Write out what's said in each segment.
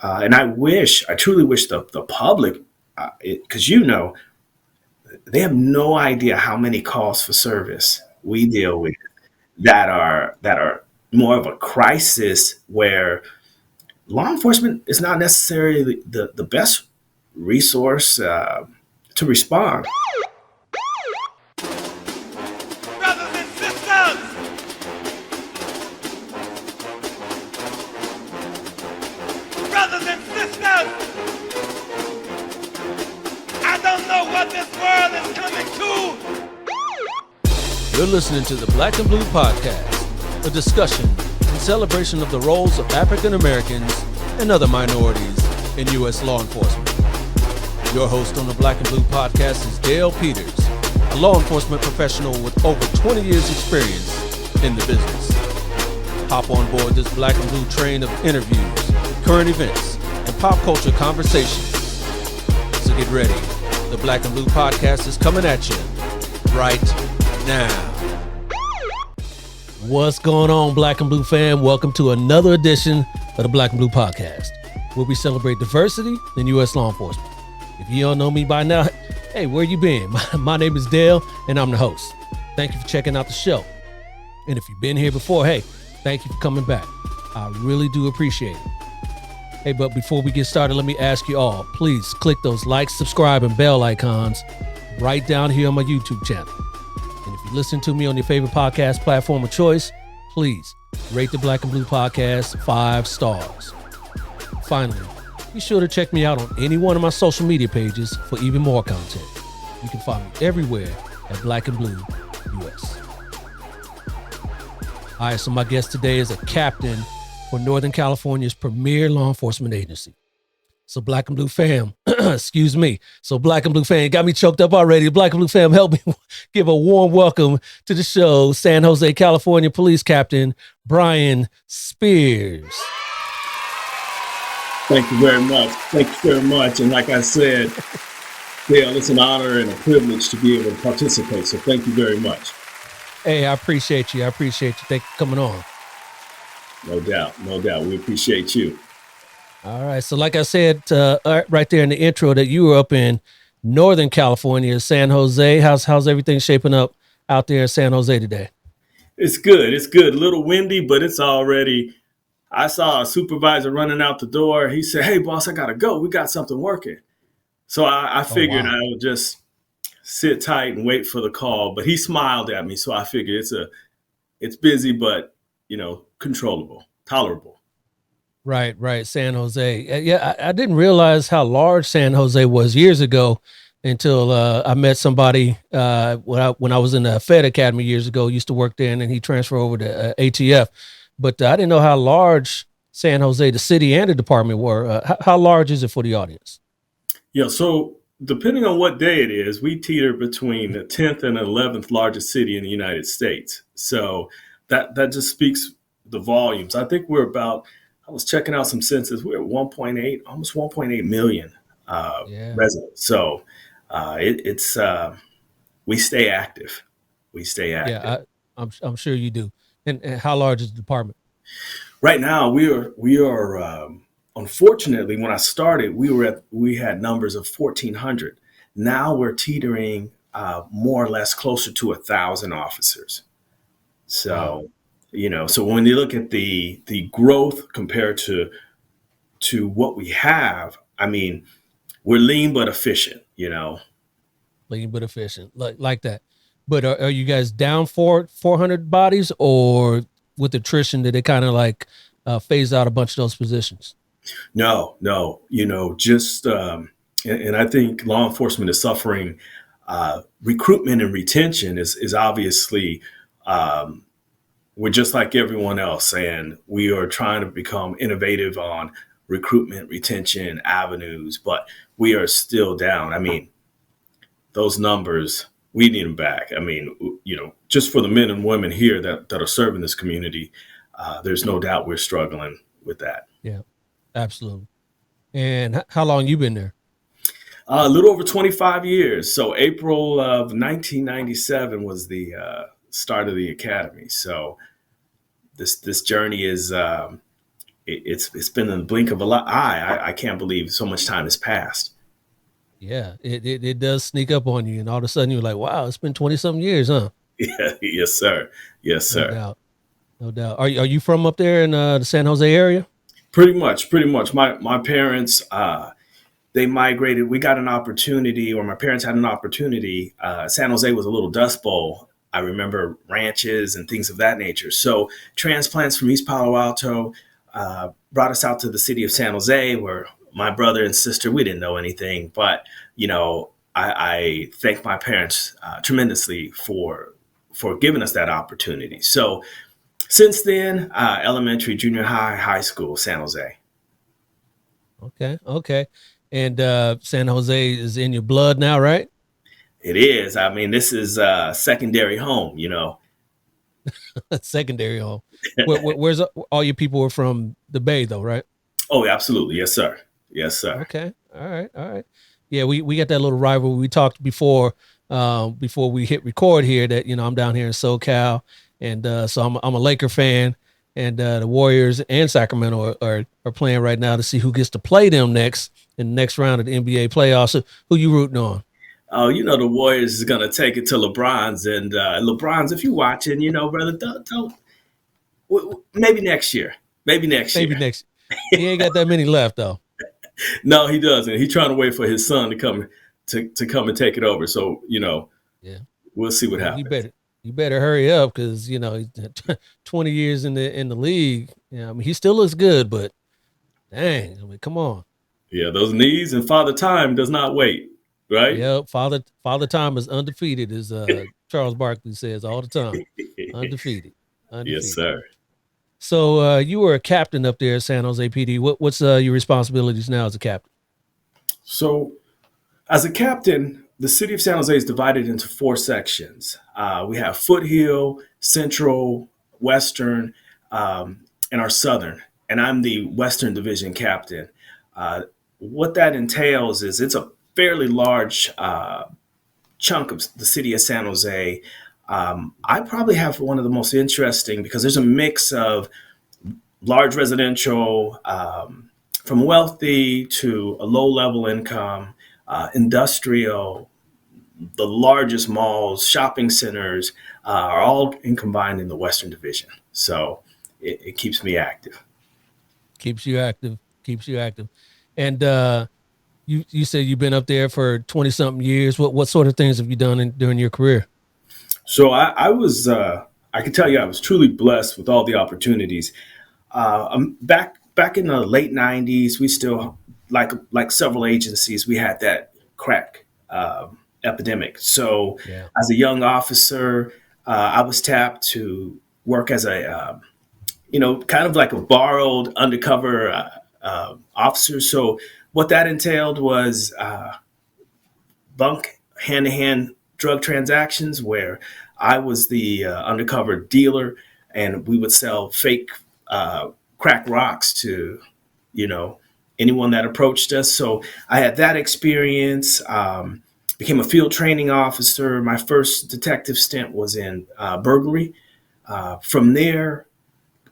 And I truly wish the public, because they have no idea how many calls for service we deal with that are more of a crisis where law enforcement is not necessarily the best resource to respond. Brothers and sisters, brothers and sisters, I don't know what this world is coming to. You're listening to the Black and Blue Podcast, a discussion and celebration of the roles of African Americans and other minorities in U.S. law enforcement. Your host on the Black and Blue Podcast is Dale Peters, a law enforcement professional with over 20 years experience in the business. Hop on board this Black and Blue train of interviews, current events, and pop culture conversations. So get ready. The Black and Blue Podcast is coming at you right now. What's going on, Black and Blue fam? Welcome to another edition of the Black and Blue Podcast, where we celebrate diversity in U.S. law enforcement. If you don't know me by now, hey, where you been? My name is Dale, and I'm the host. Thank you for checking out the show. And if you've been here before, hey, thank you for coming back. I really do appreciate it. Hey, but before we get started, let me ask you all, please click those like, subscribe, and bell icons right down here on my YouTube channel. And if you listen to me on your favorite podcast platform of choice, please rate the Black and Blue Podcast 5 stars. Finally, be sure to check me out on any one of my social media pages for even more content. You can find me everywhere at Black and Blue US. All right, so my guest today is a captain for Northern California's premier law enforcement agency. So Black and Blue fam, excuse me. So Black and Blue fam, got me choked up already. Black and Blue fam, help me give a warm welcome to the show, San Jose, California Police Captain Brian Spears. Thank you very much. Thank you very much. And like I said, Dale, it's an honor and a privilege to be able to participate. So thank you very much. Hey, I appreciate you. Thank you for coming on. No doubt. No doubt. We appreciate you. All right. So like I said right there in the intro that you were up in Northern California, San Jose. How's everything shaping up out there in San Jose today? It's good. It's good. A little windy, but it's already... I saw a supervisor running out the door. He said, "Hey, boss, I got to go. We got something working." So I figured I would just sit tight and wait for the call. But he smiled at me. So I figured it's busy, but, controllable, tolerable. Right. San Jose. Yeah, I didn't realize how large San Jose was years ago until I met somebody when I was in the Fed Academy years ago. Used to work there, and then he transferred over to ATF. But I didn't know how large San Jose, the city and the department were. How large is it for the audience? Yeah, so depending on what day it is, we teeter between the 10th and 11th largest city in the United States. So that just speaks the volumes. I think I was checking out some census, we're at 1.8, almost 1.8 million residents. So we stay active. Yeah, I'm sure you do. And how large is the department? Right now, we are. Unfortunately, when I started, we had numbers of 1,400. Now we're teetering more or less closer to 1,000 officers. So, so when you look at the growth compared to what we have, I mean, we're lean but efficient. Lean but efficient, like that. But are you guys down 400 bodies, or with attrition, did it kind of phase out a bunch of those positions? No, just, and I think law enforcement is suffering. Recruitment and retention is obviously, we're just like everyone else, and we are trying to become innovative on recruitment, retention avenues, but we are still down. I mean, those numbers, we need them back. I mean, just for the men and women here that are serving this community, there's no doubt we're struggling with that. Yeah, absolutely. And how long you been there? A little over 25 years. So April of 1997 was the start of the academy. So this journey is it's been in the blink of an eye. I can't believe so much time has passed. Yeah, it does sneak up on you, and all of a sudden you're like, wow, it's been 20 something years, huh? Yeah, yes, sir. Yes, No sir. doubt, no doubt. Are you from up there in the San Jose area? Pretty much, pretty much. My parents they migrated. We got an opportunity, or my parents had an opportunity. San Jose was a little dust bowl. I remember ranches and things of that nature. So transplants from East Palo Alto brought us out to the city of San Jose, where my brother and sister, we didn't know anything, but I thank my parents tremendously for giving us that opportunity. So since then, elementary, junior high, high school, San Jose. Okay, okay. And San Jose is in your blood now, right? It is. I mean, this is secondary home, Secondary home. Where's all your people are from the Bay, though, right? Oh, absolutely. Yes, sir. Yes, sir. Okay. All right. All right. Yeah, we got that little rivalry. We talked before we hit record here that I'm down here in SoCal, and so I'm a Laker fan, and the Warriors and Sacramento are playing right now to see who gets to play them next in the next round of the NBA playoffs. So who you rooting on? Oh, the Warriors is gonna take it to LeBron's, and LeBron's. If you're watching, brother, don't maybe next year. Maybe next Maybe year. next. He ain't got that many left though. No, he doesn't. He's trying to wait for his son to come to come and take it over. So Yeah. we'll see what Yeah, you happens. better hurry up because he's 20 years in the league. Yeah, I mean he still looks good, but dang, I mean come on. Yeah, those knees and Father Time does not wait, right? Yep, father time is undefeated, as Charles Barkley says all the time. Undefeated, Yes, undefeated. sir. So you were a captain up there at San Jose PD. What's your responsibilities now as a captain? So, as a captain, the city of San Jose is divided into four sections. We have Foothill, Central, Western, and our Southern. And I'm the Western Division captain. What that entails is it's a fairly large chunk of the city of San Jose. I probably have one of the most interesting because there's a mix of large residential, from wealthy to a low level income, industrial, the largest malls, shopping centers are all combined in the Western Division. So it keeps me active. Keeps you active. Keeps you active. And you said you've been up there for 20 something years. What sort of things have you done during your career? So I can tell you, I was truly blessed with all the opportunities. Back in the late '90s, we still like several agencies, we had that crack epidemic. So Yeah. as a young officer, I was tapped to work as a kind of like a borrowed undercover officer. So what that entailed was bunk hand to hand drug transactions where I was the undercover dealer, and we would sell fake crack rocks to, you know, anyone that approached us. So I had that experience. Became a field training officer. My first detective stint was in burglary. From there,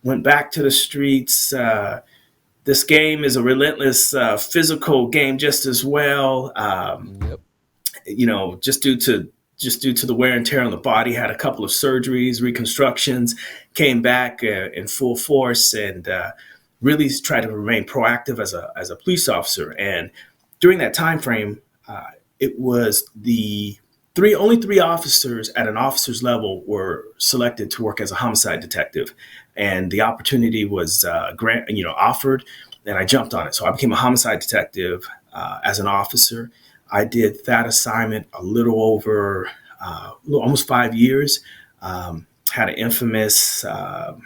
went back to the streets. This game is a relentless physical game just as well. Yep. Just due to the wear and tear on the body, had a couple of surgeries, reconstructions, came back in full force, and really tried to remain proactive as a police officer. And during that time frame, it was the only three officers at an officer's level were selected to work as a homicide detective, and the opportunity was offered, and I jumped on it. So I became a homicide detective as an officer. I did that assignment a little over almost 5 years. Had an infamous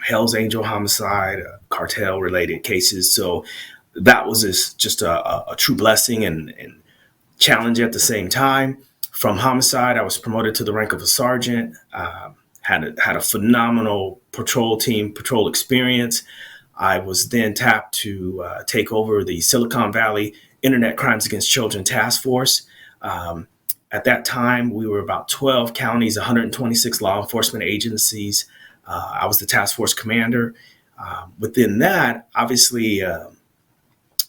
Hell's Angel homicide, cartel related cases. So that was just a true blessing and challenge at the same time. From homicide, I was promoted to the rank of a sergeant. Had a phenomenal patrol experience. I was then tapped to take over the Silicon Valley Internet Crimes Against Children Task Force. At that time, we were about 12 counties, 126 law enforcement agencies. I was the task force commander. within that, obviously,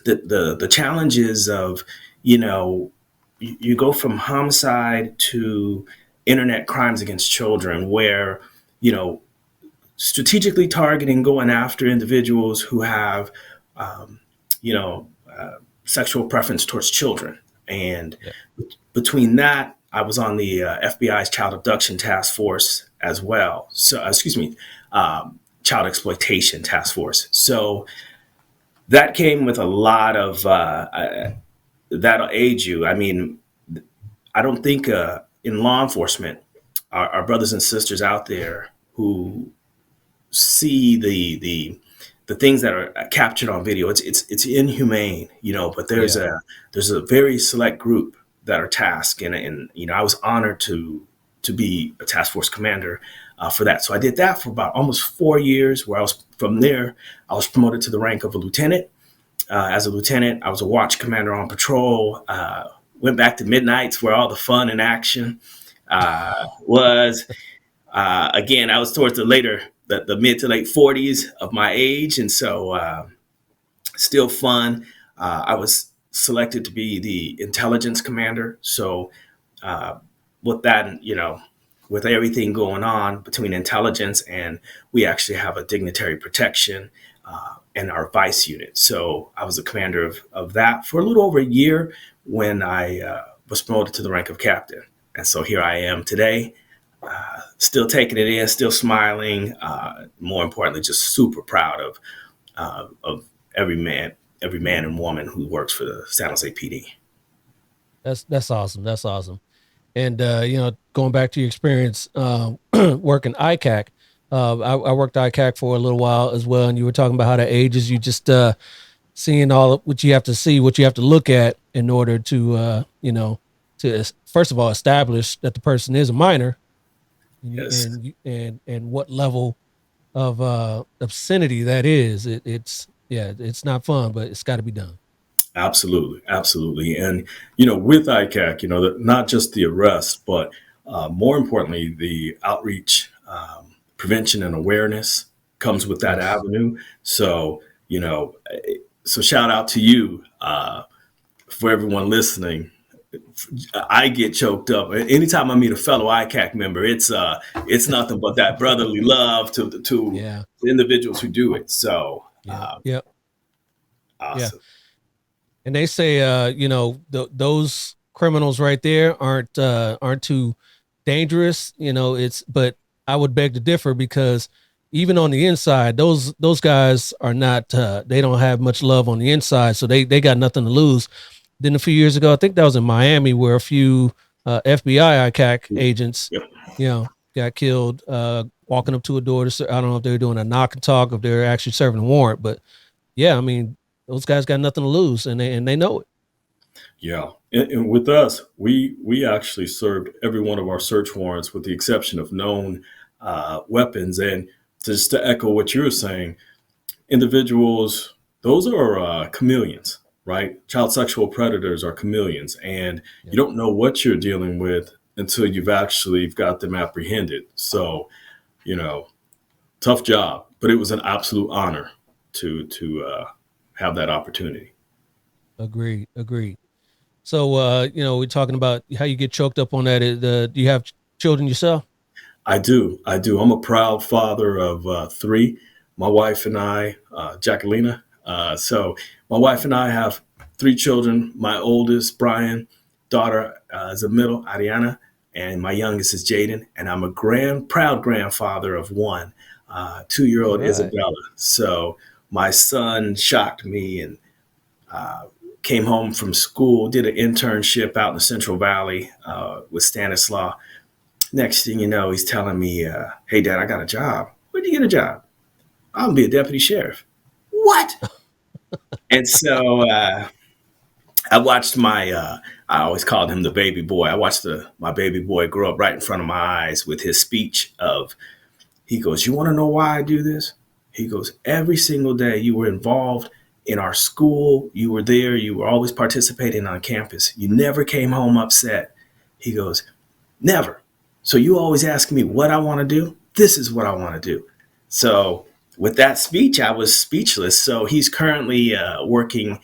the challenges of, you know, you go from homicide to internet crimes against children, where, you know, strategically targeting, going after individuals who have, um, you know, sexual preference towards children. And Yeah. between that, I was on the FBI's child abduction task force as well. So, excuse me, child exploitation task force. So that came with a lot of, that'll aid you. I mean, I don't think in law enforcement, our brothers and sisters out there who see the things that are captured on video. It's inhumane, you know. But Yeah. there's a very select group that are tasked, and you know, I was honored to be a task force commander for that. So I did that for about almost 4 years. Where I was from there, I was promoted to the rank of a lieutenant. As a lieutenant, I was a watch commander on patrol. Went back to midnights where all the fun and action was. Again, I was towards the mid to late 40s of my age, and so still fun. I was selected to be the intelligence commander. So uh, with that, you know, with everything going on between intelligence, and we actually have a dignitary protection and our vice unit. So I was the commander of that for a little over a year when I was promoted to the rank of captain. And so here I am today, still taking it in, still smiling. More importantly, just super proud of every man and woman who works for the San Jose PD. That's awesome. That's awesome. And you know, going back to your experience working ICAC, I worked ICAC for a little while as well, and you were talking about how that ages you, just seeing all of what you have to see, what you have to look at in order to you know, to first of all establish that the person is a minor, Yes. and what level of obscenity that is. It's yeah, it's not fun, but it's got to be done. Absolutely, absolutely. And you know, with ICAC, you know, not just the arrest, but more importantly, the outreach, prevention, and awareness comes with that Yes. avenue. So you know, so shout out to you for everyone listening. I get choked up anytime I meet a fellow ICAC member. It's nothing but that brotherly love to Yeah. the individuals who do it. So Yeah. Yeah. Yeah. awesome. And they say, you know, those criminals right there aren't too dangerous. You know, it's but I would beg to differ, because even on the inside, those guys are not. They don't have much love on the inside, so they got nothing to lose. Then a few years ago, I think that was in Miami, where a few FBI ICAC agents, Yep. you know, got killed walking up to a door. I don't know if they were doing a knock and talk, if they're actually serving a warrant, but yeah, I mean, those guys got nothing to lose, and they know it. Yeah, and with us, we actually served every one of our search warrants with the exception of known weapons. And just to echo what you were saying, individuals, those are chameleons, right? Child sexual predators are chameleons, and Yeah. you don't know what you're dealing with until you've actually got them apprehended. So, you know, tough job, but it was an absolute honor to have that opportunity. Agreed. Agreed. So, you know, we're talking about how you get choked up on that. Do you have children yourself? I do. I do. I'm a proud father of three. My wife and I, Jacquelina. So my wife and I have three children. My oldest, Brian, daughter is a middle, Ariana, and my youngest is Jaden. And I'm a proud grandfather of one, All 2-year-old right. Isabella. So my son shocked me and came home from school, did an internship out in the Central Valley with Stanislaw. Next thing you know, he's telling me, hey, Dad, I got a job. Where'd you get a job? I'm going to be a deputy sheriff. What? And so I watched I always called him the baby boy. I watched my baby boy grow up right in front of my eyes with his speech of, he goes, you want to know why I do this? He goes, every single day you were involved in our school. You were there. You were always participating on campus. You never came home upset. He goes, never. So you always ask me what I want to do. This is what I want to do. So with that speech, I was speechless. So he's currently working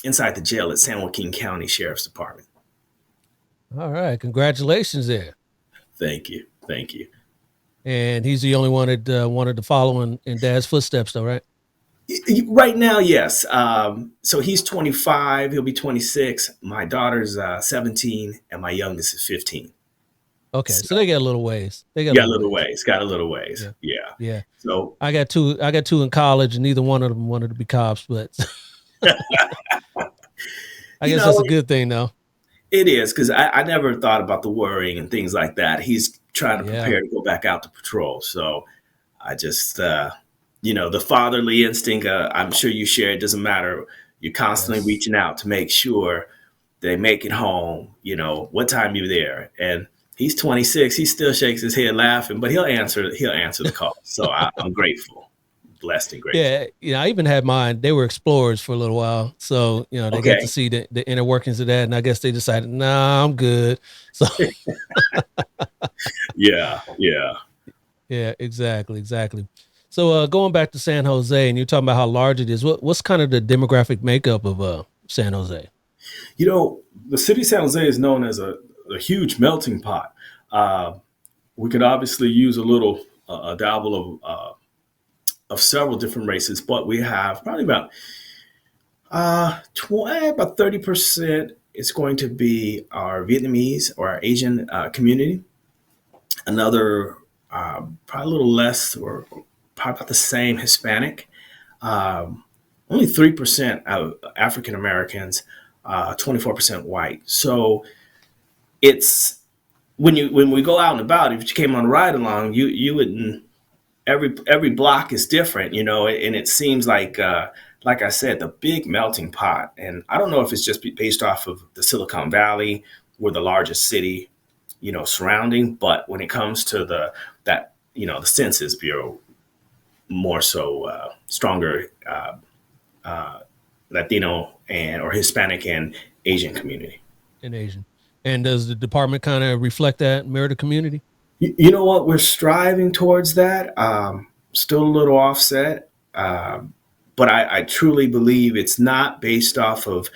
inside the jail at San Joaquin County Sheriff's Department. All right. Congratulations there. Thank you. Thank you. And he's the only one that wanted to follow in Dad's footsteps, though, right? Right now, yes. So he's 25. He'll be 26. My daughter's 17, and my youngest is 15. Okay, so they got a little ways. They got a little ways. Got a little ways. Yeah. So I got two in college, and neither one of them wanted to be cops, but I guess that's a good thing, though. It is, because I never thought about the worrying and things like that. He's trying to prepare to go back out to patrol. So I just, the fatherly instinct, I'm sure you share. It doesn't matter. You're constantly reaching out to make sure they make it home. What time you're there. And he's 26. He still shakes his head laughing, but he'll answer the call. So I'm grateful, blessed and grateful. Yeah. I even had mine. They were explorers for a little while. So, they got to see the inner workings of that. And I guess they decided, nah, I'm good. So Yeah, exactly. So going back to San Jose, and you're talking about how large it is. What's kind of the demographic makeup of San Jose? The city of San Jose is known as a huge melting pot. We could obviously use a dabble of several different races, but we have probably about 30% is going to be our Vietnamese or our Asian community. Another probably a little less, or probably about the same, Hispanic. Only 3% of African Americans, 24% white. So it's when we go out and about, if you came on a ride along, you wouldn't. Every block is different, and it seems like I said, the big melting pot. And I don't know if it's just based off of the Silicon Valley, we're the largest city, surrounding. But when it comes to the Census Bureau, more so stronger Latino or Hispanic and Asian community. And does the department kind of reflect that, mirror the community? You know what? We're striving towards that. Still a little offset. But I truly believe it's not based off of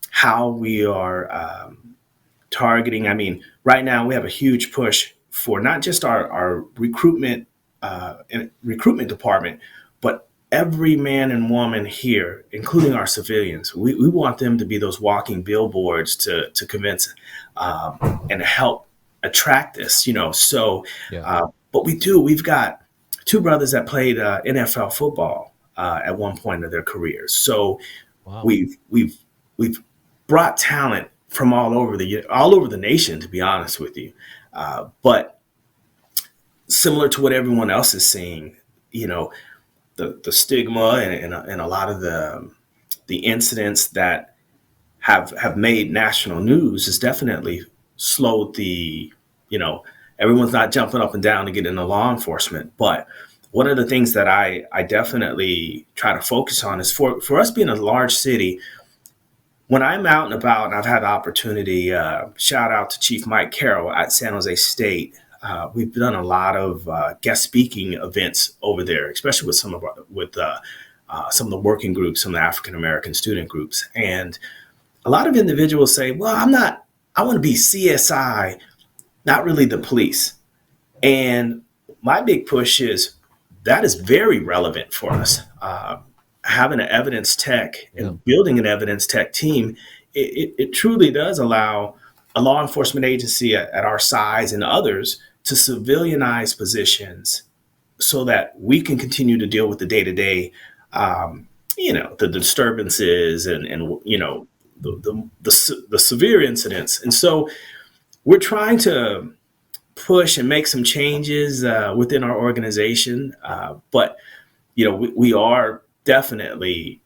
how we are targeting. I mean, right now we have a huge push for not just our recruitment department, but every man and woman here, including our civilians. We want them to be those walking billboards to convince and help attract this, So, but we've got two brothers that played NFL football at one point of their careers. So we've brought talent from all over the nation, to be honest with you. But similar to what everyone else is seeing, the stigma and a lot of the incidents that have made national news has definitely slowed everyone's not jumping up and down to get into law enforcement. But one of the things that I definitely try to focus on is for us being a large city, when I'm out and about, and I've had the opportunity, shout out to Chief Mike Carroll at San Jose State. We've done a lot of guest speaking events over there, especially with some of the working groups, some of the African American student groups. And a lot of individuals say, well, I want to be CSI, not really the police. And my big push is that is very relevant for us. Having an evidence tech and building an evidence tech team, it truly does allow a law enforcement agency at our size and others to civilianize positions so that we can continue to deal with the day-to-day, the disturbances and the severe incidents. And so we're trying to push and make some changes within our organization. But, we are definitely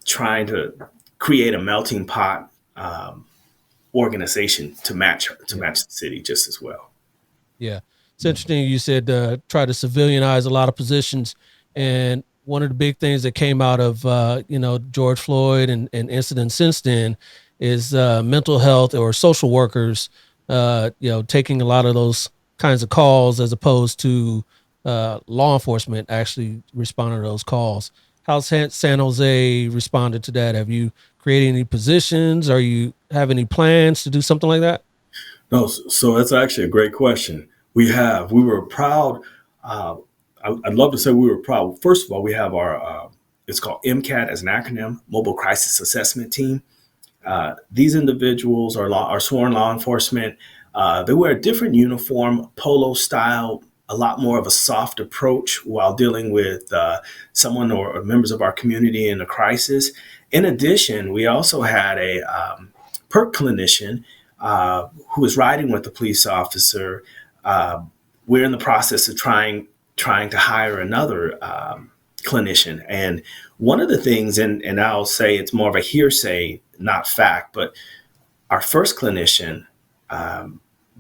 trying to create a melting pot organization to match the city just as well. Yeah. It's interesting. You said try to civilianize a lot of positions. And one of the big things that came out of, George Floyd and incidents since then is mental health or social workers, taking a lot of those kinds of calls as opposed to law enforcement actually responded to those calls. How's San Jose responded to that? Have you created any positions? Are you have any plans to do something like that? No, so that's actually a great question. We were proud. Uh, I'd love to say we were proud. First of all, we have it's called MCAT as an acronym, Mobile Crisis Assessment Team. These individuals are sworn law enforcement. They wear a different uniform, polo style, a lot more of a soft approach while dealing with someone or members of our community in a crisis. In addition, we also had a PERT clinician who was riding with the police officer. Uh, we're in the process of trying to hire another clinician. And one of the things, and I'll say it's more of a hearsay, not fact, but our first clinician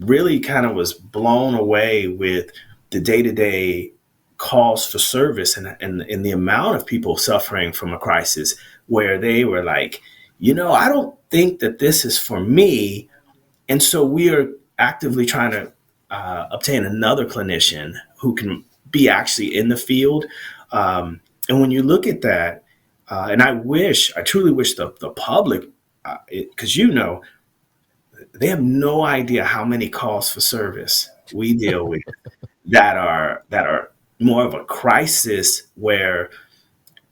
really kind of was blown away with the day-to-day calls for service and the amount of people suffering from a crisis where they were like, I don't think that this is for me. And so we are actively trying to obtain another clinician who can be actually in the field. And when you look at that, and I truly wish the public, because they have no idea how many calls for service we deal with that are more of a crisis where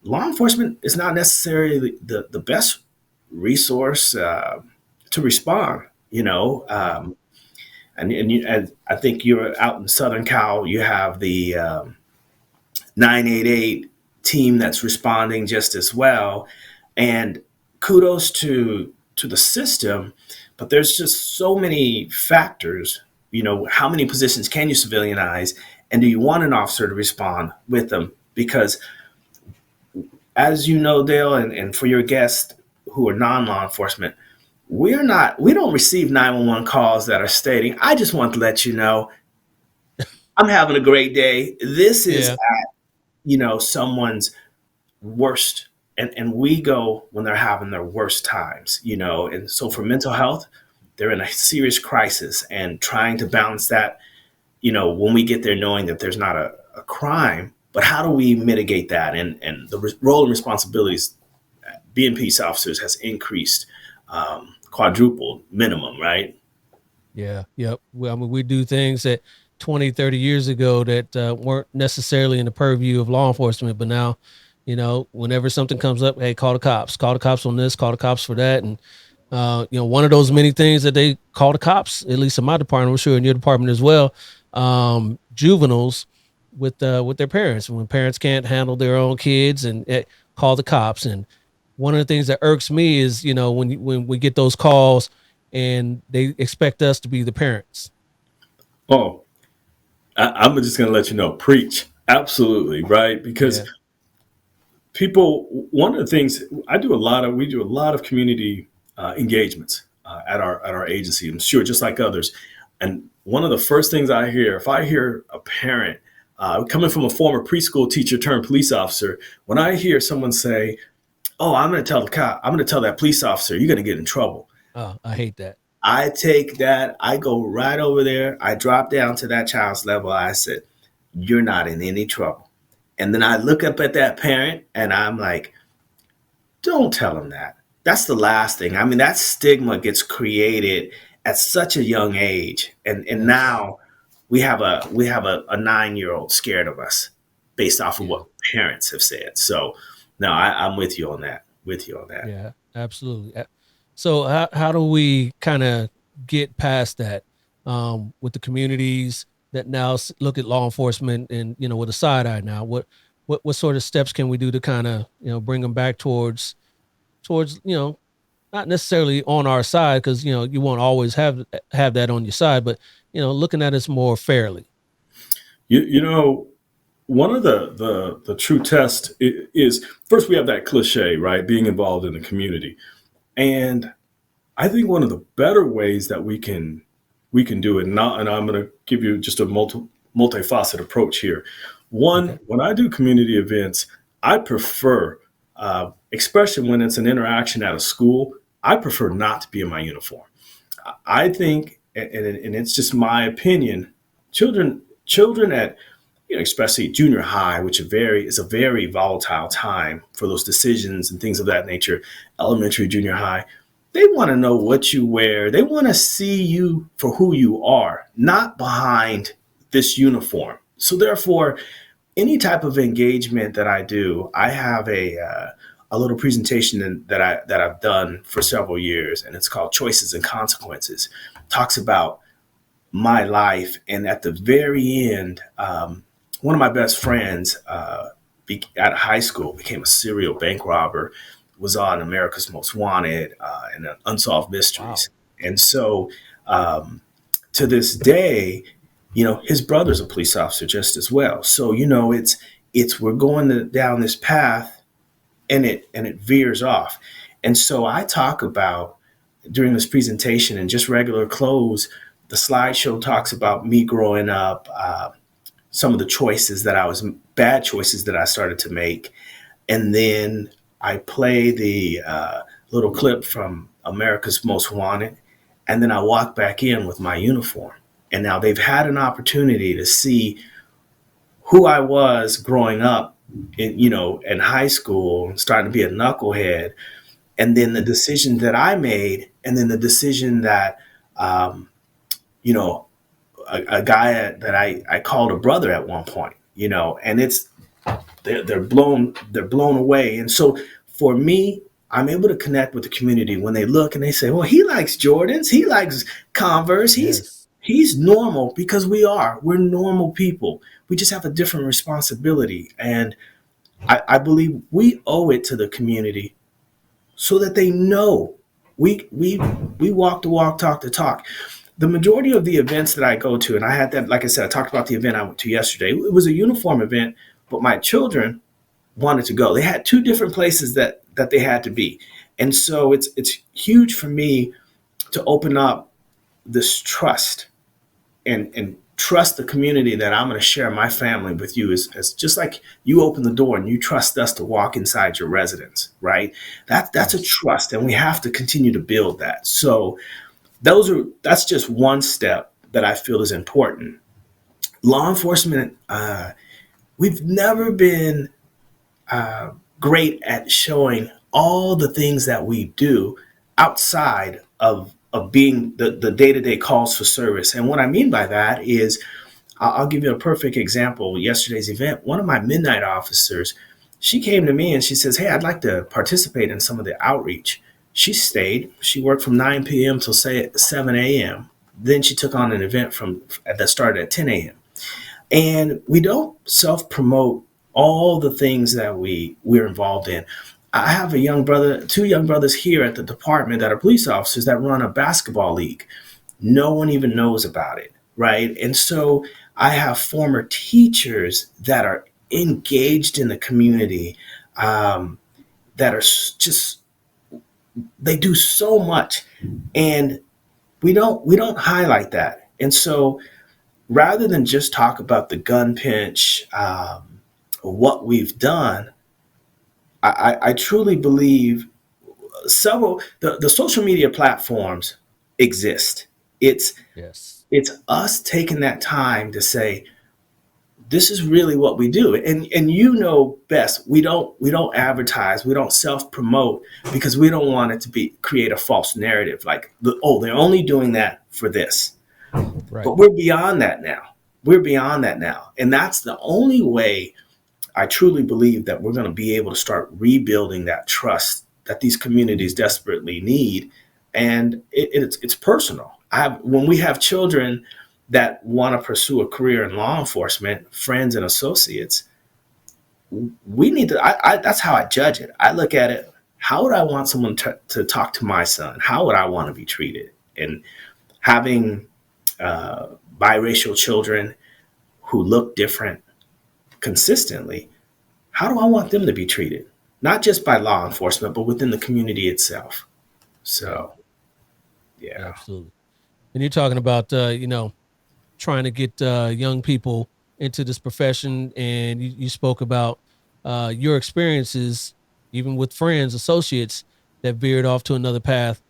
law enforcement is not necessarily the best resource to respond. And I think you're out in Southern Cal. You have the 988 team that's responding just as well. And kudos to the system, but there's just so many factors. How many positions can you civilianize, and do you want an officer to respond with them? Because as you know, Dale, and for your guests who are non-law enforcement, we don't receive 911 calls that are stating, I just want to let you know I'm having a great day. This is Yeah, someone's worst, and we go when they're having their worst times. And so for mental health, they're in a serious crisis, and trying to balance that, when we get there, knowing that there's not a crime, but how do we mitigate that? And the role and responsibilities being peace officers has increased, quadrupled minimum, right? yeah, yep. Well, I mean, we do things that 20, 30 years ago that weren't necessarily in the purview of law enforcement, but now, whenever something comes up, hey, call the cops on this, call the cops for that. And one of those many things that they call the cops, at least in my department, I'm sure in your department as well, juveniles with their parents. When parents can't handle their own kids, and call the cops. And one of the things that irks me is, when we get those calls and they expect us to be the parents. Oh, I'm just going to let you know, preach. Absolutely, right? Because Yeah. one of the things we do a lot of community engagements at our agency. I'm sure, just like others. And one of the first things I hear, if I hear a parent coming from a former preschool teacher turned police officer, when I hear someone say, "Oh, I'm going to tell the cop, I'm going to tell that police officer, you're going to get in trouble." Oh, I hate that. I take that, I go right over there, I drop down to that child's level. I said, "You're not in any trouble." And then I look up at that parent and I'm like, don't tell them that. That's the last thing. I mean, that stigma gets created at such a young age. And Yes. now we have a 9-year-old scared of us based off of Yeah. what parents have said. So no, I'm with you on that. With you on that. Yeah, absolutely. So how do we kind of get past that with the communities that now look at law enforcement and with a side eye now? What sort of steps can we do to kind of bring them back towards not necessarily on our side, because you won't always have that on your side, but looking at us more fairly. You know, one of the true tests is, first we have that cliche, right? Being involved in the community. And I think one of the better ways that we can do it, and I'm going to give you just a multifaceted approach here. Okay. One, when I do community events, I prefer, especially when it's an interaction at a school, I prefer not to be in my uniform. I think, and it's just my opinion, children at especially junior high, which is a very volatile time for those decisions and things of that nature, elementary, junior high, they want to know what you wear. They want to see you for who you are, not behind this uniform. So therefore, any type of engagement that I do, I have a little presentation that I've done for several years, and it's called Choices and Consequences. Talks about my life, and at the very end, one of my best friends out of high school became a serial bank robber, was on America's Most Wanted and Unsolved Wow. Mysteries. And so to this day, his brother's a police officer just as well. So, it's we're going down this path, and it veers off. And so I talk about during this presentation in just regular clothes, the slideshow talks about me growing up, some of the bad choices that I started to make. And then I play the little clip from America's Most Wanted. And then I walk back in with my uniform. And now they've had an opportunity to see who I was growing up in high school, starting to be a knucklehead. And then the decision that I made, and then the decision that, you know, a guy that I called a brother at one point, and they're blown away. And so for me, I'm able to connect with the community when they look and they say, well, he likes Jordans, he likes Converse, Yes. he's normal, because we're normal people. We just have a different responsibility. And I believe we owe it to the community so that they know we walk the walk, talk the talk. The majority of the events that I go to, and I had that, like I said, I talked about the event I went to yesterday. It was a uniform event, but my children wanted to go. They had two different places that they had to be. And so it's huge for me to open up this trust and trust the community that I'm going to share my family with you, as just like you open the door and you trust us to walk inside your residence, right? That's a Yes. trust, and we have to continue to build that. So that's just one step that I feel is important. Law enforcement, we've never been great at showing all the things that we do outside of being the day-to-day calls for service. And what I mean by that is, I'll give you a perfect example. Yesterday's event, one of my midnight officers, she came to me and she says, hey, I'd like to participate in some of the outreach. She stayed. She worked from 9 p.m. till say 7 a.m. Then she took on an event that started at 10 a.m. And we don't self-promote all the things that we're involved in. I have two young brothers here at the department that are police officers that run a basketball league. No one even knows about it, right? And so I have former teachers that are engaged in the community, that are just, they do so much, and we don't highlight that. And so rather than just talk about the gun pinch, what we've done, I truly believe the social media platforms exist. It's Yes. it's us taking that time to say, this is really what we do. And best, we don't advertise, we don't self promote, because we don't want it to be create a false narrative like, they're only doing that for this. Right. But we're beyond that now. And that's the only way I truly believe that we're going to be able to start rebuilding that trust that these communities desperately need. And it's personal. When we have children that want to pursue a career in law enforcement, friends and associates, we need to, that's how I judge it. I look at it, how would I want someone to talk to my son? How would I want to be treated? And having biracial children who look different consistently, how do I want them to be treated? Not just by law enforcement, but within the community itself. Right. So, yeah. Absolutely. And you're talking about, trying to get young people into this profession. And you spoke about your experiences, even with friends, associates that veered off to another path.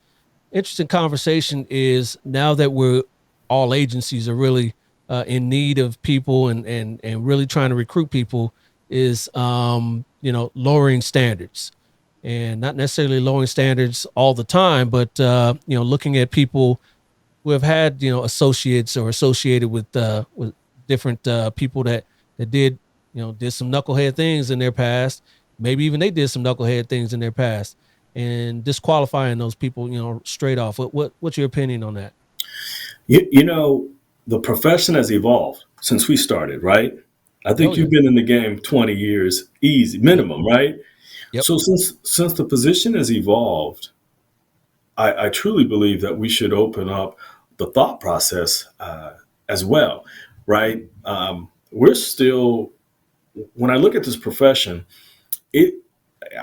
Interesting conversation is now that all agencies are really in need of people and really trying to recruit people is lowering standards, and not necessarily lowering standards all the time, but looking at people who have had associates or associated with different people that did some knucklehead things in their past. Maybe even they did some knucklehead things in their past, and disqualifying those people straight off. What's your opinion on that? The profession has evolved since we started, right? I Oh think yeah. you've been in the game 20 years, easy, minimum, right? Yep. So since the position has evolved, I truly believe that we should open up the thought process as well, right? We're still, when I look at this profession, it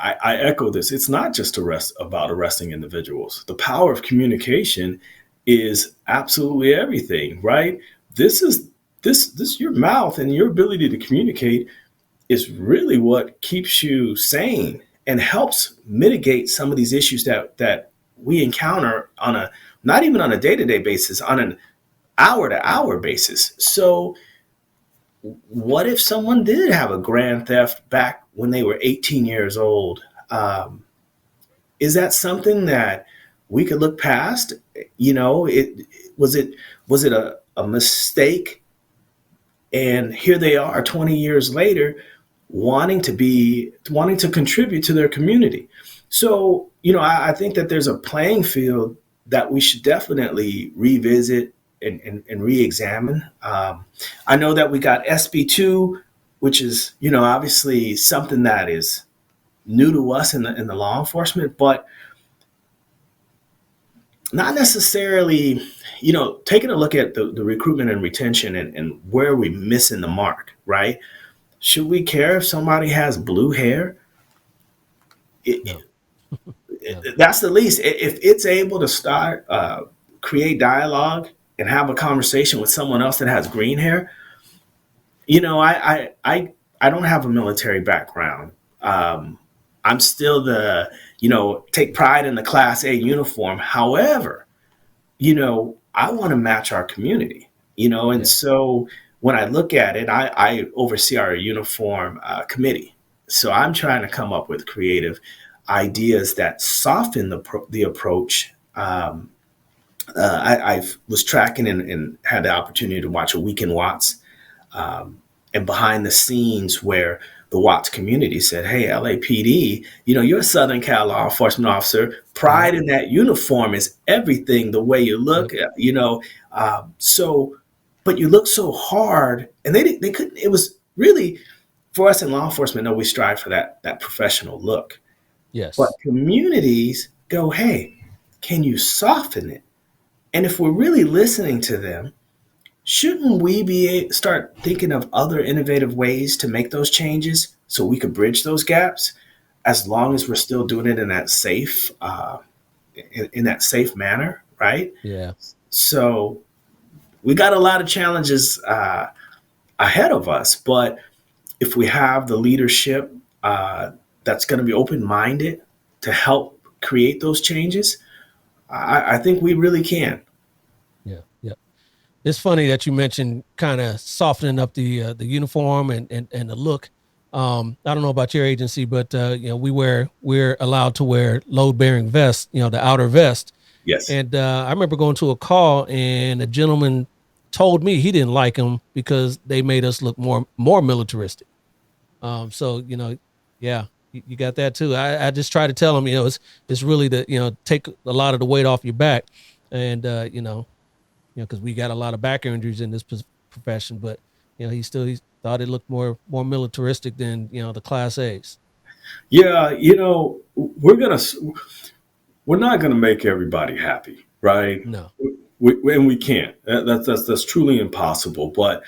I echo this. It's not just about arresting individuals. The power of communication is absolutely everything, right? This is this your mouth and your ability to communicate is really what keeps you sane and helps mitigate some of these issues that we encounter on a not even on a day-to-day basis, on an hour-to-hour basis. So what if someone did have a grand theft back when they were 18 years old? Is that something that we could look past? It was it a mistake, and here they are 20 years later wanting to contribute to their community. So I think that there's a playing field that we should definitely revisit and re-examine. I know that we got SB2, which is obviously something that is new to us in the law enforcement, but not necessarily, taking a look at the recruitment and retention and where are we missing the mark, right? Should we care if somebody has blue hair? No. No. That's the least. If it's able to start, create dialogue and have a conversation with someone else that has green hair, I don't have a military background. I'm still take pride in the Class A uniform. However, I want to match our community, and Yeah. so when I look at it, I oversee our uniform committee. So I'm trying to come up with creative ideas that soften the approach. I was tracking and had the opportunity to watch a Week in Watts, and behind the scenes where the Watts community said, "Hey, LAPD, you're a Southern Cal law enforcement officer. Yep. Pride in that uniform is everything. The way you look, Yep. so, but you look so hard." And they couldn't. It was really for us in law enforcement. No, we strive for that professional look. But Yes. communities go, "Hey, can you soften it?" And if we're really listening to them, shouldn't we start thinking of other innovative ways to make those changes so we could bridge those gaps, as long as we're still doing it in that safe, in that safe manner, right? Yeah. So we got a lot of challenges ahead of us, but if we have the leadership that's going to be open-minded to help create those changes, I think we really can. Yeah. Yeah. It's funny that you mentioned kind of softening up the uniform and the look. I don't know about your agency, but we're allowed to wear load bearing vests, the outer vest. Yes. And I remember going to a call, and a gentleman told me he didn't like them because they made us look more militaristic. So yeah, you got that too. I just try to tell him, it's really to take a lot of the weight off your back, and because we got a lot of back injuries in this profession. But he thought it looked more militaristic than the Class A's. Yeah, we're not gonna make everybody happy, right? No. And we can't. That's truly impossible. But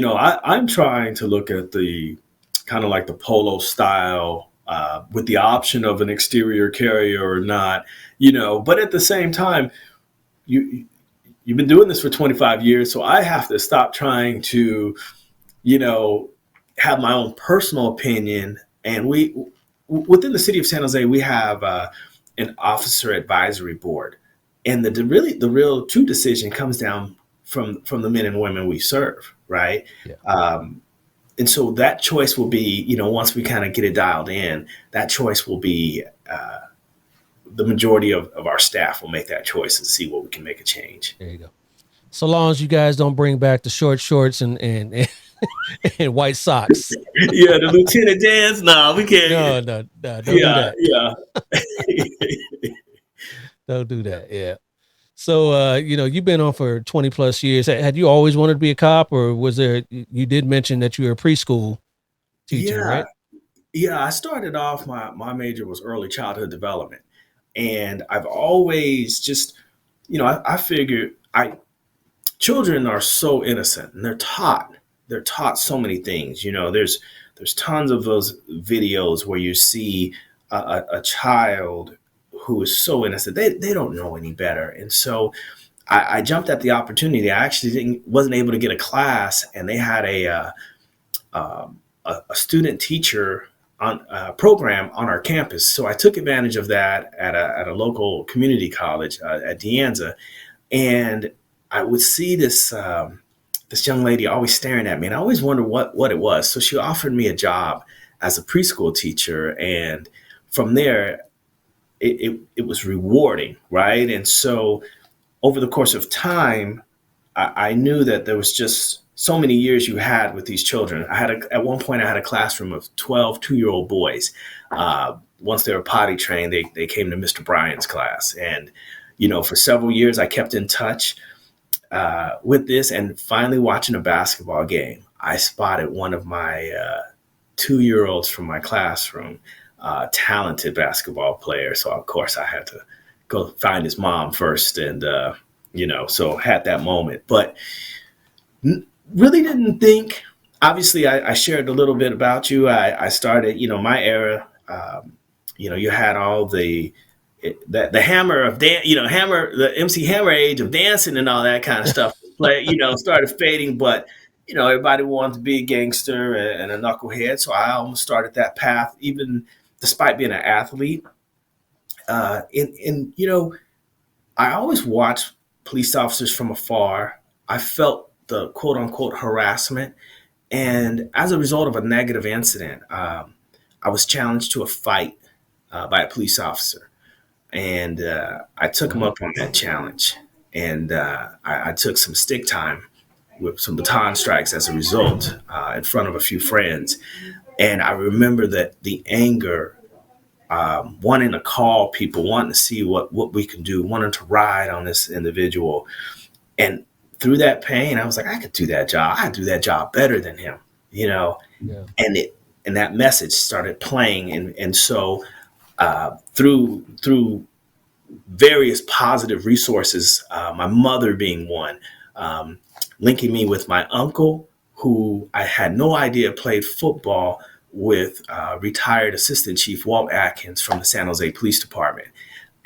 I'm trying to look at the kind of like the polo style, with the option of an exterior carrier or not. But at the same time, you you've been doing this for 25 years, so I have to stop trying to you know, have my own personal opinion. And within the city of San Jose, we have an officer advisory board, and the real true decision comes down from the men and women we serve, right? Yeah. And so that choice will be, once we kind of get it dialed in, that choice will be the majority of our staff will make that choice and see what we can make a change. There you go. So long as you guys don't bring back the short shorts and and white socks. Yeah, the lieutenant dance. No, we can't. No, don't do Yeah, that. yeah. Don't do that. Yeah. So, you've been on for 20 plus years. Had you always wanted to be a cop, or was there, you did mention that you were a preschool teacher, Yeah, right? yeah. I started off, my major was early childhood development. And I've always just, I figured children are so innocent and they're taught so many things. There's tons of those videos where you see a child who is so innocent. They don't know any better. And so I jumped at the opportunity. I actually wasn't able to get a class, and they had a student teacher on program on our campus. So I took advantage of that at a local community college at De Anza, and I would see this young lady always staring at me, and I always wondered what it was. So she offered me a job as a preschool teacher, and from there, it was rewarding, right? And so over the course of time, I knew that there was just so many years you had with these children. At one point, I had a classroom of 12 two-year-old boys. Once they were potty trained, they came to Mr. Bryan's class. And, for several years, I kept in touch with this. And finally, watching a basketball game, I spotted one of my 2-year-olds from my classroom, talented basketball player. So, of course, I had to go find his mom first, and so had that moment, but really didn't think. Obviously, I shared a little bit about you. I started, my era. You had all the hammer of the MC Hammer age of dancing and all that kind of stuff. Started fading, but everybody wanted to be a gangster and a knucklehead, so I almost started that path, even despite being an athlete. I always watched police officers from afar. I felt the quote unquote harassment. And as a result of a negative incident, I was challenged to a fight by a police officer. And I took him up on that challenge. And I took some stick time with some baton strikes as a result in front of a few friends. And I remember that the anger, wanting to call people, wanting to see what we can do, wanting to ride on this individual. And through that pain, I was like, I could do that job. I could do that job better than him, Yeah. and that message started playing. And so through various positive resources, my mother being one, linking me with my uncle, who I had no idea played football with retired Assistant Chief Walt Atkins from the San Jose Police Department.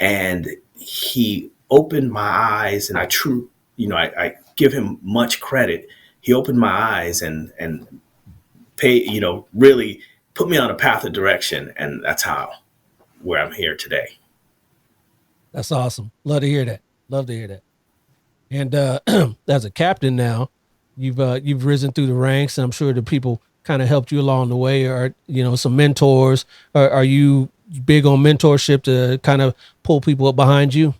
And he opened my eyes, and I give him much credit. He opened my eyes and really put me on a path of direction. And that's where I'm here today. That's awesome. Love to hear that. Love to hear that. And as a captain now, you've risen through the ranks, and I'm sure the people kind of helped you along the way, or some mentors. Are you big on mentorship to kind of pull people up behind you?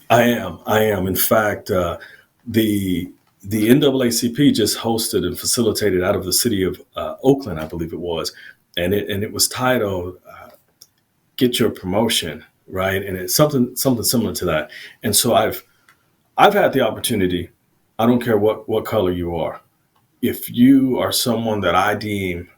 I am. In fact, the NAACP just hosted and facilitated out of the city of Oakland, I believe it was, and it was titled "Get Your Promotion," right? And it's something similar to that. And so I've had the opportunity. I don't care what color you are. If you are someone that I deem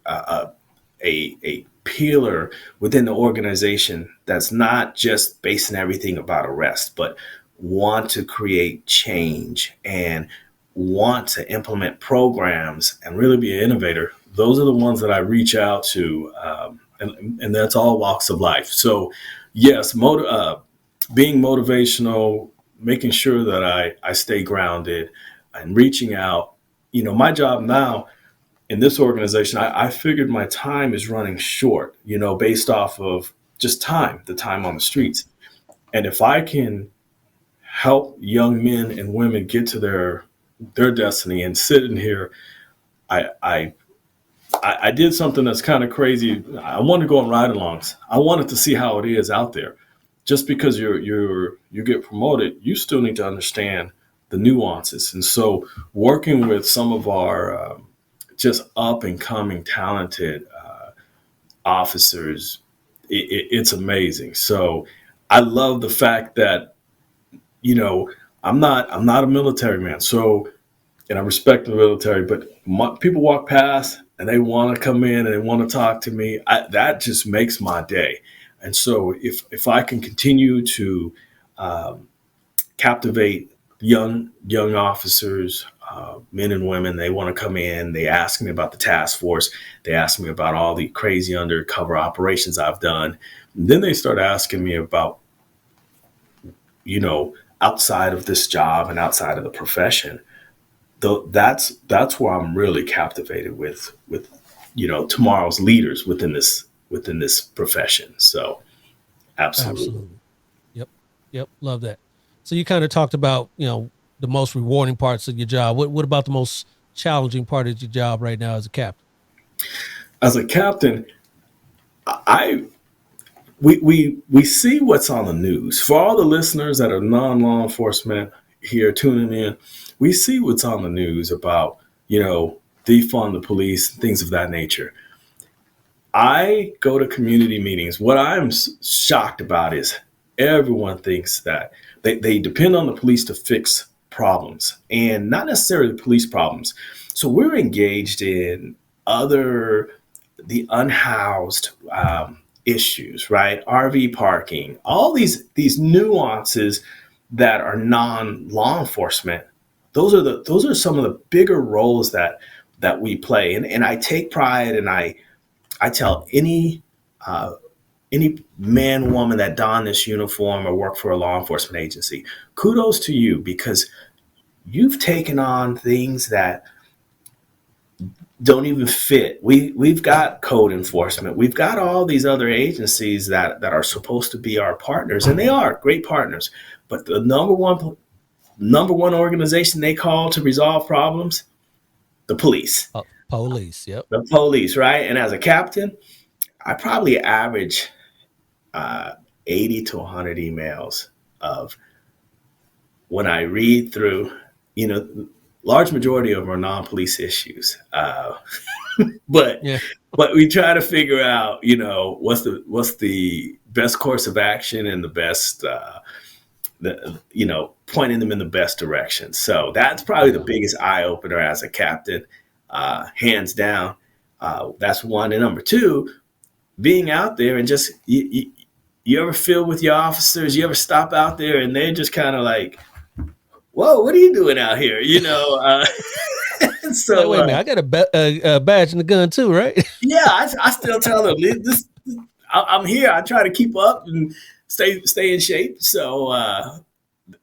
a pillar within the organization that's not just basing everything about arrest, but want to create change and want to implement programs and really be an innovator, those are the ones that I reach out to, and that's all walks of life. So yes, being motivational, making sure that I stay grounded and reaching out. My job now in this organization, I figured my time is running short, based off of just the time on the streets. And if I can help young men and women get to their destiny. And sitting here, I I I did something that's kind of crazy. I wanted to go on ride-alongs. I wanted to see how it is out there. Just because you get promoted, you still need to understand the nuances. And so, working with some of our just up and coming talented officers, it's amazing. So, I love the fact that I'm not a military man. So, and I respect the military, but people walk past and they want to come in and they want to talk to me. That just makes my day. And so if I can continue to um, captivate young officers, men and women, they want to come in. They ask me about the task force. They ask me about all the crazy undercover operations I've done. And then they start asking me about outside of this job and outside of the profession. That's where I'm really captivated with tomorrow's leaders within this profession. So absolutely. Absolutely. Yep. Yep. Love that. So you kind of talked about, the most rewarding parts of your job. What about the most challenging part of your job right now as a captain? As a captain, I we see what's on the news. For all the listeners that are non-law enforcement here tuning in, we see what's on the news about defund the police, things of that nature. I go to community meetings. What I'm shocked about is everyone thinks that they depend on the police to fix problems, and not necessarily police problems. So we're engaged in other the unhoused issues, right? RV parking, all these nuances that are non-law enforcement. Those are some of the bigger roles that we play, and I take pride, and I tell any man, woman that don this uniform or work for a law enforcement agency, kudos to you, because you've taken on things that don't even fit. We've got code enforcement. We've got all these other agencies that are supposed to be our partners, and they are great partners. But the number one organization they call to resolve problems, the police. Police. Yep. The police, right? And as a captain, I probably average 80 to 100 emails of when I read through, large majority of them are non-police issues. But Yeah. but we try to figure out, what's the best course of action and the best, pointing them in the best direction. So that's probably the biggest eye opener as a captain, hands down. That's one. And number two, being out there and just you ever feel with your officers, you ever stop out there and they're just kind of like, whoa, what are you doing out here? So Wait a minute, I got a badge and a gun too, right? yeah, I still tell them I'm here. I try to keep up and stay in shape. So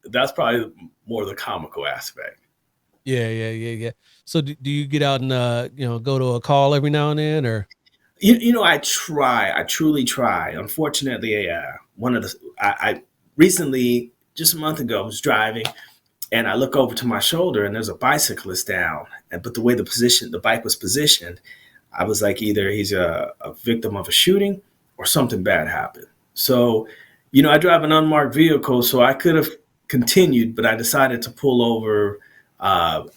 that's probably more the comical aspect. Yeah. So do you get out and go to a call every now and then, or? I try. I truly try. Unfortunately, I recently, just a month ago, was driving, and I look over to my shoulder, and there's a bicyclist down. But the way the bike was positioned, I was like, either he's a victim of a shooting or something bad happened. So, I drive an unmarked vehicle, so I could have continued, but I decided to pull over,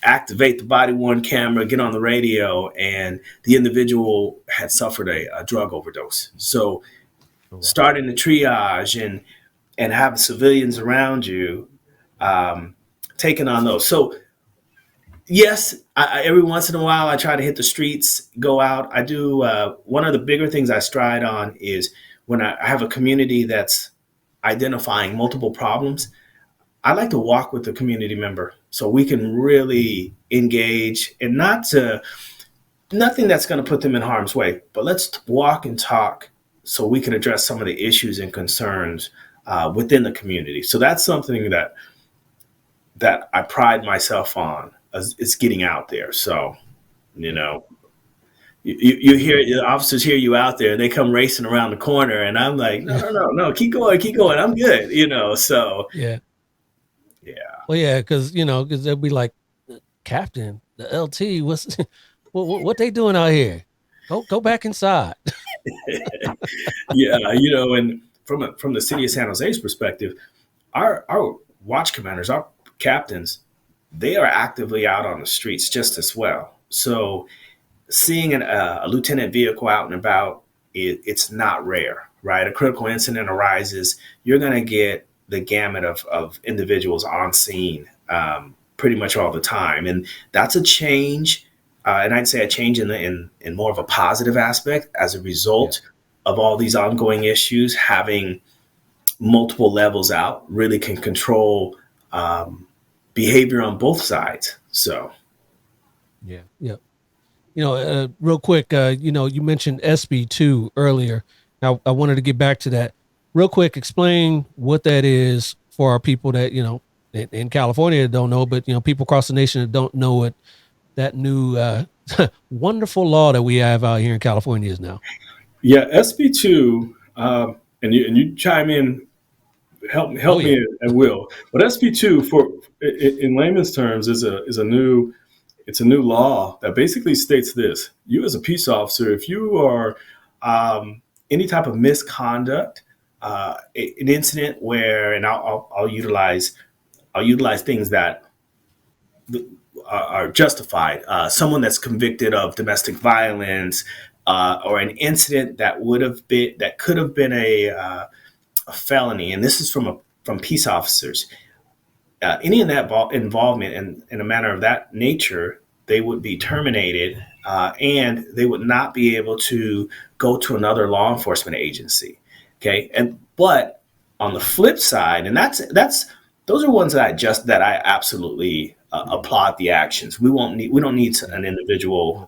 activate the body worn camera, get on the radio, and the individual had suffered a drug overdose. So starting the triage and having civilians around you, taking on those. So yes, every once in a while I try to hit the streets, go out. I do. One of the bigger things I stride on is when I have a community that's identifying multiple problems. I like to walk with the community member so we can really engage, and nothing that's going to put them in harm's way, but let's walk and talk so we can address some of the issues and concerns within the community. So that's something that I pride myself on, is getting out there. So, you hear the officers hear you out there and they come racing around the corner, and I'm like, no, keep going. I'm good. So Yeah. Yeah. Well, yeah, because they'll be like, Captain, the LT, what's what they doing out here? Go back inside. Yeah, and from the city of San Jose's perspective, our watch commanders, our captains, they are actively out on the streets just as well. So seeing a lieutenant vehicle out and about, it's not rare, right? A critical incident arises, you're going to get the gamut of individuals on scene pretty much all the time, and that's a change. And I'd say a change in more of a positive aspect as a Yeah, result of all these ongoing issues. Having multiple levels out really can control um, behavior on both sides. So yeah, yeah. Real quick, you mentioned SB2 earlier. I wanted to get back to that. Real quick, explain what that is for our people that, in California that don't know, but, people across the nation that don't know what that new wonderful law that we have out here in California is now. yeah, SB2, and you chime in, Oh, help yeah. me at will. But SB2, for in layman's terms, is a new law that basically states this: you as a peace officer, if you are any type of misconduct, an incident where, and I'll utilize things that are justified. Someone that's convicted of domestic violence, or an incident that could have been a felony, and this is from peace officers. Any of that involvement in a manner of that nature, they would be terminated, and they would not be able to go to another law enforcement agency. Okay, and but on the flip side, and that's those are ones that I absolutely applaud the actions. We don't need an individual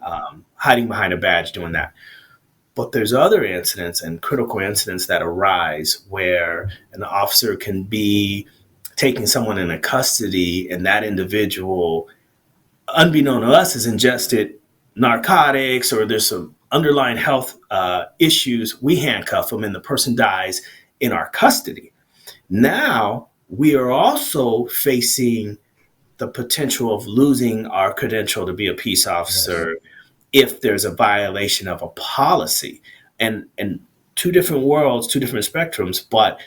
hiding behind a badge doing that. But there's other incidents and critical incidents that arise where an officer can be taking someone into custody, and that individual, unbeknown to us, has ingested narcotics, or there's some underlying health issues. We handcuff them and the person dies in our custody. Now we are also facing the potential of losing our credential to be a peace Yes. officer if there's a violation of a policy. And two different worlds, two different spectrums, but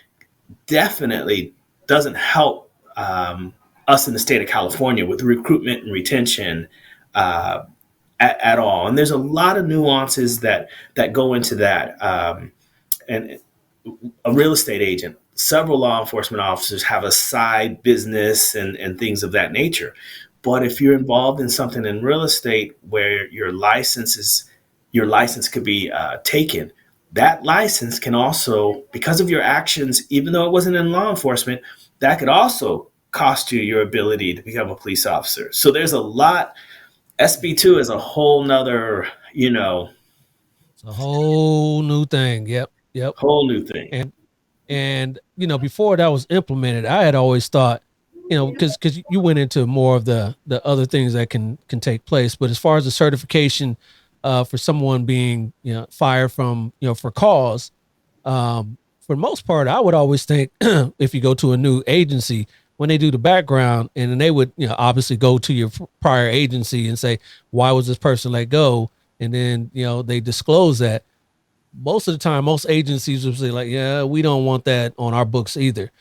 definitely doesn't help us in the state of California with recruitment and retention uh, at all. And there's a lot of nuances that go into that. And a real estate agent, several law enforcement officers have a side business and things of that nature. But if you're involved in something in real estate where your license could be taken, that license can also, because of your actions, even though it wasn't in law enforcement, that could also cost you your ability to become a police officer. So there's a lot. SB2 is a whole nother, It's a whole new thing. Yep. Yep. whole new thing. And before that was implemented, I had always thought, because you went into more of the other things that can take place, but as far as the certification for someone being fired from for cause, for the most part, I would always think if you go to a new agency, when they do the background, and then they would obviously go to your prior agency and say, why was this person let go, and then they disclose that. Most of the time, most agencies would say like, yeah, we don't want that on our books either.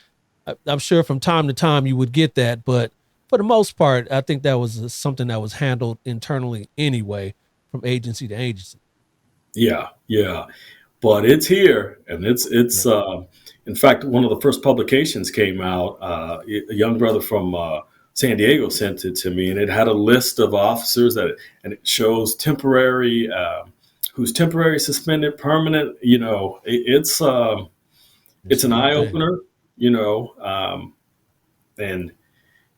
I'm sure from time to time you would get that, but for the most part, I think that was something that was handled internally anyway, from agency to agency. Yeah, yeah. But it's here, and Yeah. it's in fact, one of the first publications came out. A young brother from San Diego sent it to me, and it had a list of officers and it shows temporary, who's temporary, suspended, permanent. It's It's a an new eye thing. opener. And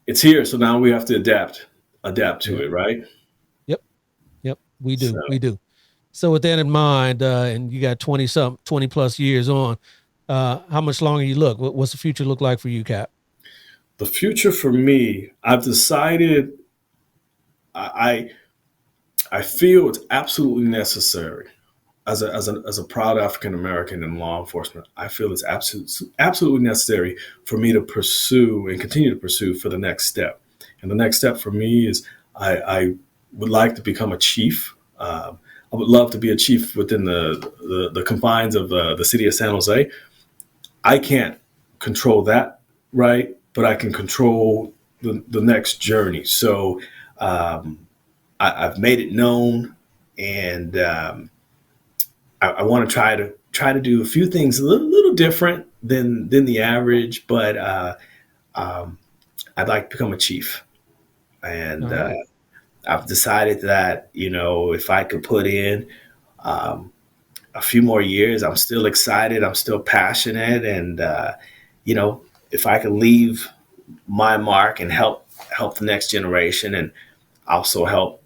it's here, so now we have to adapt to Yeah. it, right? Yep. Yep. We So do. We do. So with that in mind, and you got 20 plus years on, how much longer you look? What's the future look like for you, Cap? the future for me, I've decided. I I feel it's absolutely necessary. as a proud African American in law enforcement, I feel it's absolutely necessary for me to pursue and continue to pursue for the next step. And the next step for me is I would like to become a chief. I would love to be a chief within the confines of the city of San Jose. I can't control that, right? But I can control the next journey. So I've made it known, and I want to try to do a few things a little different than the average. But I'd like to become a chief, and right. I've decided that, if I could put in a few more years, I'm still excited, I'm still passionate, and if I could leave my mark and help the next generation, and also help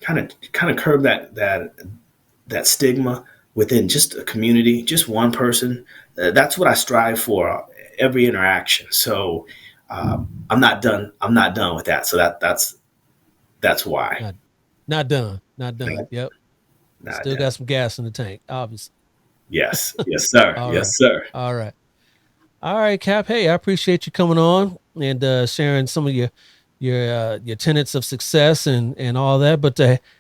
kind of curb that stigma within just a community, just one person. That's what I strive for every interaction. So I'm not done. I'm not done with that. So that's why. Not done. Yep. Not Still done. got some gas in the tank, obviously. Yes, sir. All Yes, right. sir. All right, Cap. Hey, I appreciate you coming on and sharing some of your tenets of success and all that. But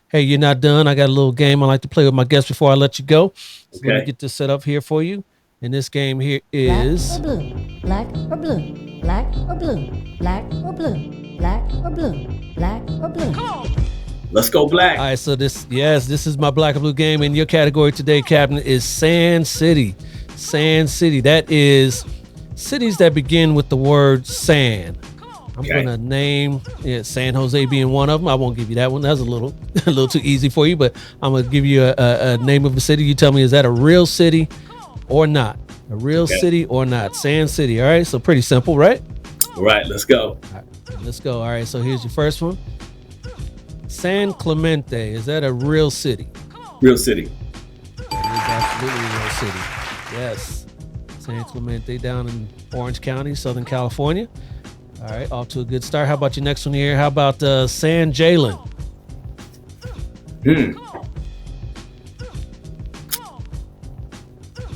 hey, you're not done. I got a little game I like to play with my guests before I let you go. So let me Okay. get this set up here for you. And this game here is black or blue, black or blue, black or blue, black or blue, black or blue, black or blue. Let's go black. all right. So this is my black and blue game. And your category today, Captain, is Sand City. Sand City. That is cities that begin with the word sand. I'm Okay. gonna name San Jose being one of them. I won't give you that one. That's a little too easy for you. But I'm gonna give you a name of a city. You tell me, is that a real city or not? A real city or not? Sand City. All right. So pretty simple, right? All right. Let's go. All right, let's go. All right. So here's your first one. San Clemente. Is that a real city? Real city. That is absolutely a real city. Yes. San Clemente down in Orange County, Southern California. All right, off to a good start. How about your next one here? How about San Jalen?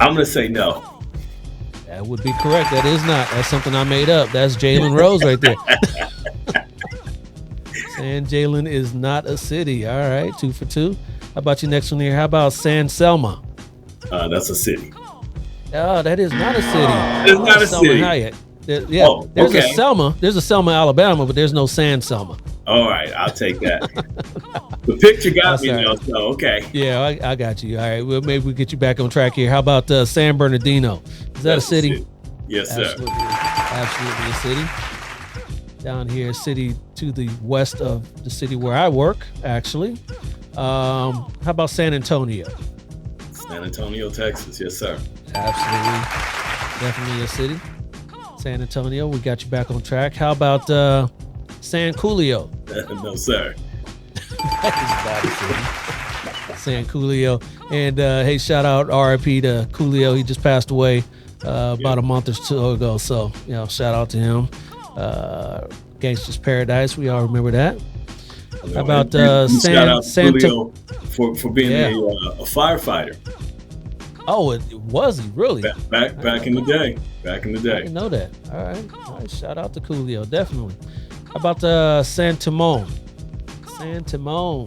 I'm gonna say no. That would be correct. That is not. That's something I made up. That's Jalen Rose right there. San Jalen is not a city. All right, 2 for 2. How about your next one here? How about San Selma? That's a city. Oh, that is not a city. It's not a Selma city. Hayek. There's okay. a Selma. There's a Selma, Alabama, but there's no San Selma. All right, I'll take that. The picture got That's me all though, right. so okay. Yeah, I got you. All right, well, maybe we get you back on track here. How about San Bernardino? Is that That's a city? Yes, sir. Absolutely a city. Down here, city to the west of the city where I work, actually. How about San Antonio? San Antonio, Texas. Yes, sir. Absolutely. Definitely a city. San Antonio, we got you back on track. How about San Coolio? No, sir. That is not a city. San Coolio. And hey, shout out RIP to Coolio. He just passed away about a month or so ago. So, shout out to him. Gangsta's Paradise. We all remember that. How about shout out to San Julio for being a firefighter. Oh, was he really? Back in the day. Back in the I day. didn't know that. All right. Shout out to Coolio, definitely. How about San Timon? San Timon.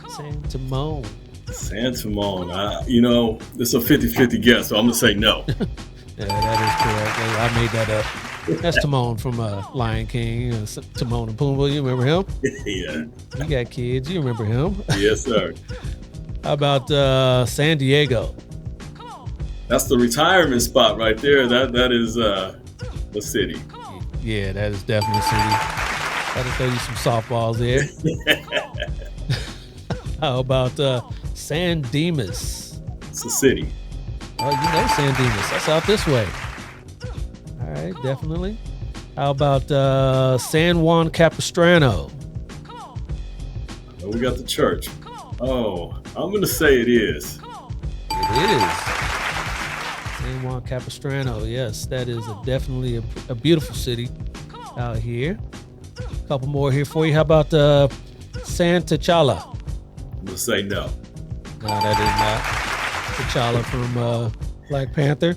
San Timon. It's a 50-50 guess, so I'm gonna say no. Yeah, that is correct. I made that up. That's Timon from Lion King. Timon and Pumbaa. You remember him? Yeah. You got kids. You remember him? Yes, sir. How about San Diego? That's the retirement spot right there. That is the city. Yeah, that is definitely a city. That'll throw you some softballs there. How about San Dimas? It's a city. Oh, you know San Dimas. That's out this way. All right, definitely. How about San Juan Capistrano? Oh, we got the church. Oh, I'm going to say it is. It is. San Juan Capistrano. Yes, that is definitely a beautiful city out here. A couple more here for you. How about San T'Challa? I'm going to say no. No, that is not. T'Challa from Black Panther.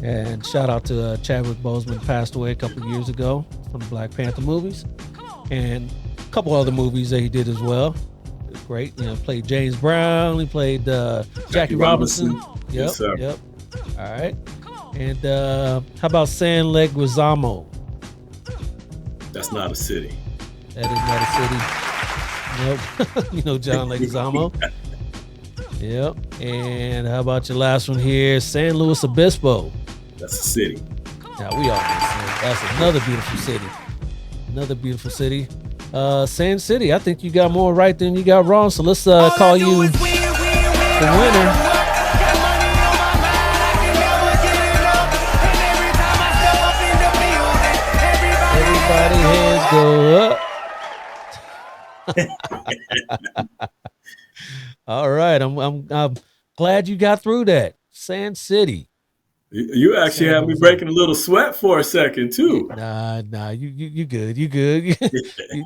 And shout out to Chadwick Boseman, passed away a couple of years ago from the Black Panther movies. And a couple other movies that he did as well. Great. Played James Brown. He played Jackie Robinson. Yep. Yes, sir. Yep. All right. And how about San Leguizamo? That's not a city. That is not a city. Nope. John Leguizamo. Yep. And how about your last one here? San Luis Obispo. That's a city. Now we all know that's another beautiful city. Another beautiful city. Sand City. I think you got more right than you got wrong. So let's call you the winner. Everybody hands go up. All right. I'm glad you got through that. Sand City. You actually had me breaking a little sweat for a second too. Nah, you good. You good.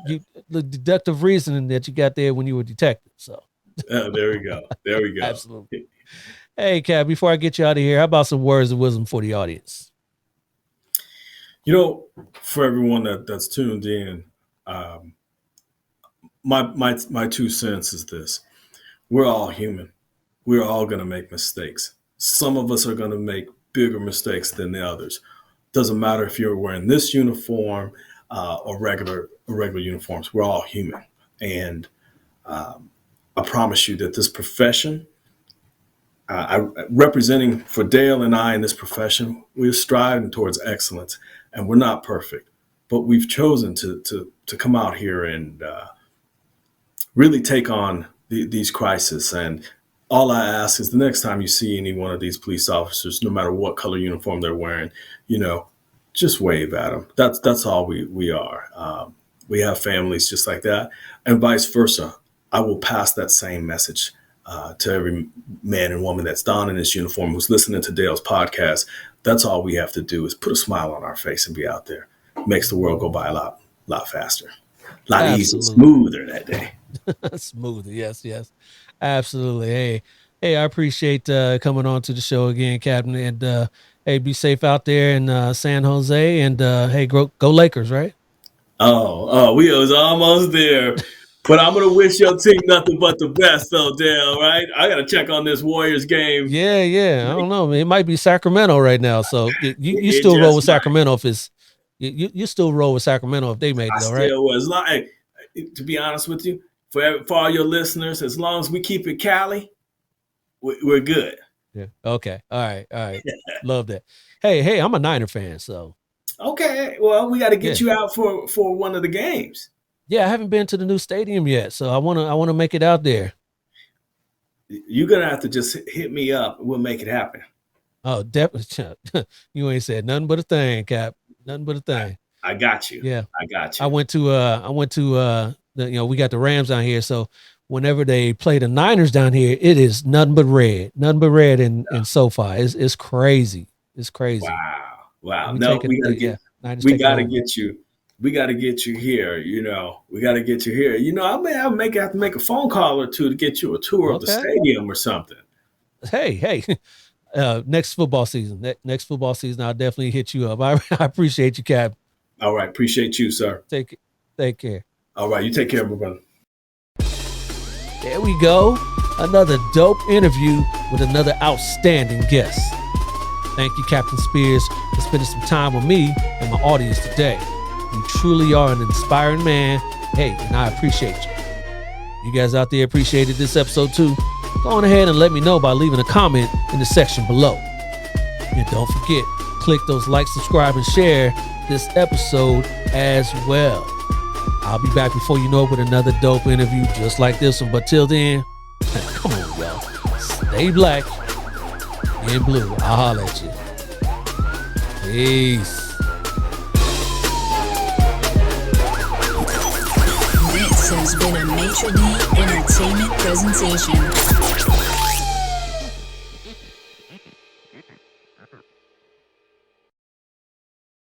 you the deductive reasoning that you got there when you were detective. So there we go. Absolutely. Hey, Kat, before I get you out of here, how about some words of wisdom for the audience? For everyone that's tuned in, my 2 cents is this: we're all human. We're all going to make mistakes. Some of us are going to make bigger mistakes than the others. Doesn't matter if you're wearing this uniform or regular uniforms. We're all human, and I promise you that this profession, representing for Dale and I in this profession, we're striving towards excellence, and we're not perfect, but we've chosen to come out here and really take on these crises. And all I ask is the next time you see any one of these police officers, no matter what color uniform they're wearing, just wave at them. That's all we are. We have families just like that, and vice versa. I will pass that same message to every man and woman that's donning this uniform who's listening to Dale's podcast. That's all we have to do is put a smile on our face and be out there. Makes the world go by a lot faster, a lot easier, smoother that day. Smoother, yes. Absolutely. Hey, I appreciate coming on to the show again, Captain. And hey, be safe out there in San Jose. And hey, go Lakers, right? Oh, we was almost there. But I'm gonna wish your team nothing but the best, though, Dale. Right? I gotta check on this Warriors game. Yeah. I don't know, man. It might be Sacramento right now. So you still roll with Sacramento if it's you still roll with Sacramento if they made it, all right? Still was. To be honest with you. For all your listeners, as long as we keep it Cali, we're good. Yeah. Okay. All right. Love that. Hey, I'm a Niner fan, so. Okay. Well, we got to get you out for one of the games. Yeah, I haven't been to the new stadium yet, so I wanna make it out there. You're gonna have to just hit me up. We'll make it happen. Oh, definitely. You ain't said nothing but a thing, Cap. Nothing but a thing. I got you. Yeah, I got you. I went to we got the Rams down here, so whenever they play the Niners down here, it is nothing but red in SoFi. It's crazy. It's crazy. Wow. No, we gotta get you. We got to get you here. We got to get you here. I may have to make a phone call or two to get you a tour of the stadium or something. Hey. Next football season, I'll definitely hit you up. I appreciate you, Cap. All right. Appreciate you, sir. Take care. All right. You take care, my brother. There we go. Another dope interview with another outstanding guest. Thank you, Captain Spears, for spending some time with me and my audience today. You truly are an inspiring man. Hey, and I appreciate you. You guys out there appreciated this episode too? Go on ahead and let me know by leaving a comment in the section below. And don't forget, click those like, subscribe, and share this episode as well. I'll be back before you know it with another dope interview just like this one. But till then, come on, y'all. Stay black and blue. I'll holler at you. Peace. This has been a Maitre D Entertainment presentation.